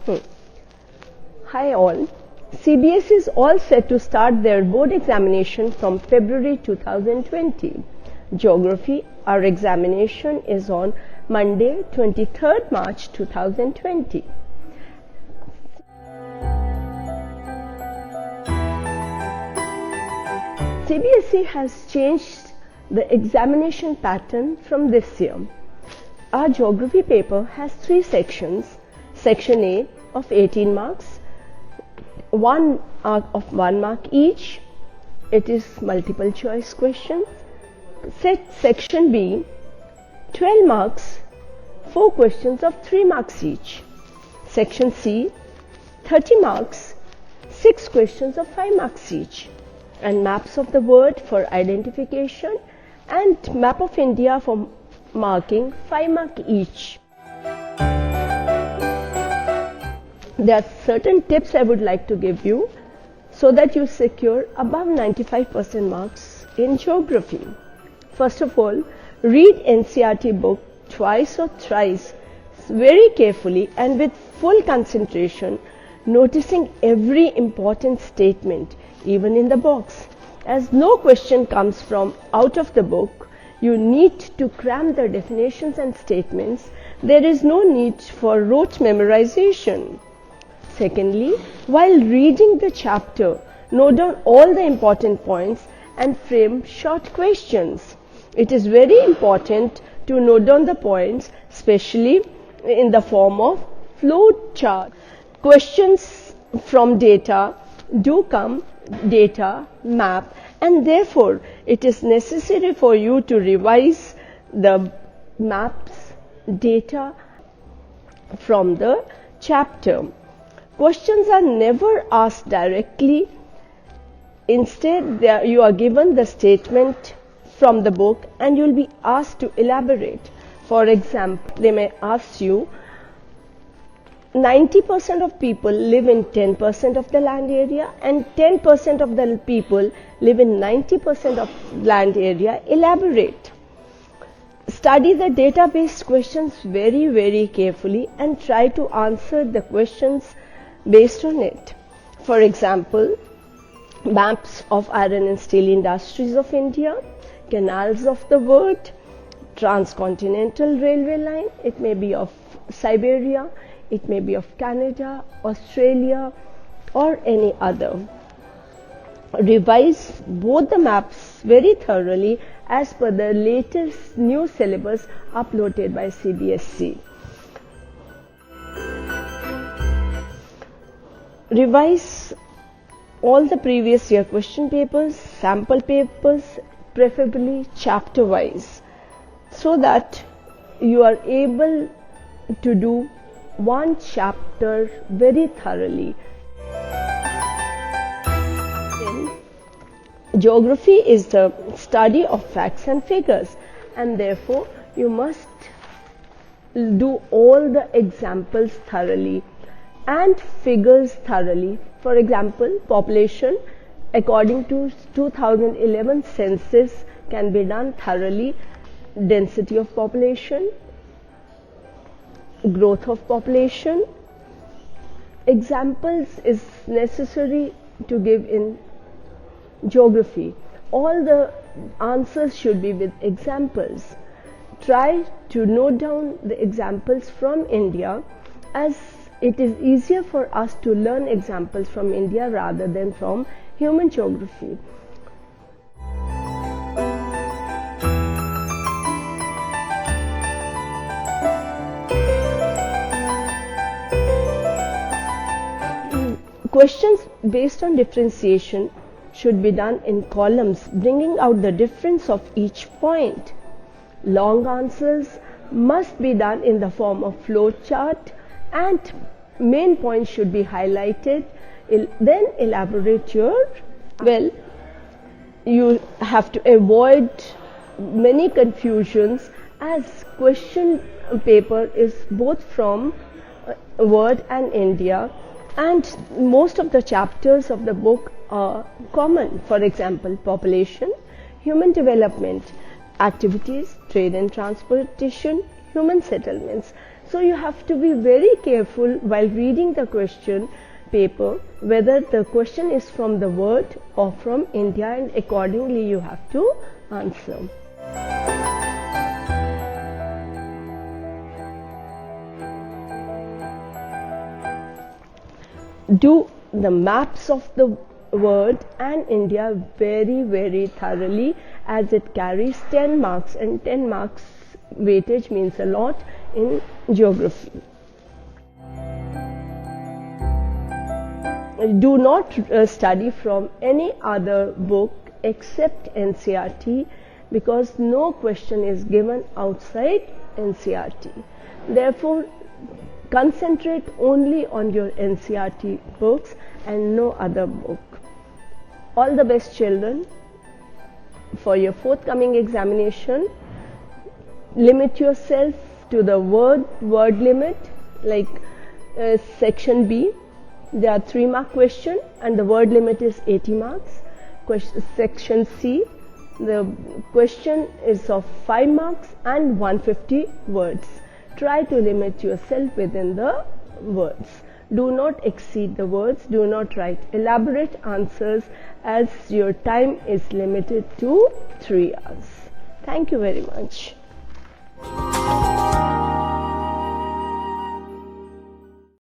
Hmm. Hi all. CBSE is all set to start their board examination from February 2020. Geography, our examination is on Monday, 23rd March 2020. CBSE has changed the examination pattern from this year. Our geography paper has 3 sections. Section A of 18 marks, 1 of 1 mark each. It is multiple choice questions. Section B, 12 marks, 4 questions of 3 marks each. Section C, 30 marks, 6 questions of 5 marks each. And maps of the world for identification and map of India for marking 5 mark each. There are certain tips I would like to give you so that you secure above 95% marks in geography. First of all, read NCERT book twice or thrice very carefully and with full concentration, noticing every important statement even in the box. As no question comes from out of the book, you need to cram the definitions and statements. There is no need for rote memorization. Secondly, while reading the chapter, note down all the important points and frame short questions. It is very important to note down the points, especially in the form of flow chart. Questions from data do come, data, map, and therefore it is necessary for you to revise the maps, data from the chapter. Questions are never asked directly. Instead, you are given the statement from the book and you will be asked to elaborate. For example, they may ask you, 90% of people live in 10% of the land area and 10% of the people live in 90% of land area. Elaborate. Study the database questions very, very carefully and try to answer the questions based on it. For example, maps of iron and steel industries of India, canals of the world, transcontinental railway line, it may be of Siberia, it may be of Canada, Australia, or any other. Revise both the maps very thoroughly as per the latest new syllabus uploaded by CBSE. Revise all the previous year question papers, sample papers, preferably chapter wise, so that you are able to do one chapter very thoroughly. Geography is the study of facts and figures, and therefore you must do all the examples thoroughly and figures thoroughly. For example, population according to 2011 census can be done thoroughly. Density of population, growth of population. Examples is necessary to give in geography. All the answers should be with examples. Try to note down the examples from India, as it is easier for us to learn examples from India rather than from human geography. Questions based on differentiation should be done in columns, bringing out the difference of each point. Long answers must be done in the form of flow chart, and main points should be highlighted. Then elaborate your, you have to avoid many confusions, as question paper is both from Word and India, and most of the chapters of the book are common. For example, population, human development, activities, trade and transportation, human settlements. So you have to be very careful while reading the question paper whether the question is from the world or from India, and accordingly you have to answer. Do the maps of the world and India very thoroughly, as it carries 10 marks, and 10 marks weightage means a lot in geography. Do not study from any other book except NCERT, because no question is given outside NCERT. Therefore, concentrate only on your NCERT books and no other book. All the best, children, for your forthcoming examination. Limit yourself to the word limit, like section B. There are 3 mark question and the word limit is 80 marks. Section C, the question is of 5 marks and 150 words. Try to limit yourself within the words. Do not exceed the words. Do not write elaborate answers, as your time is limited to 3 hours. Thank you very much.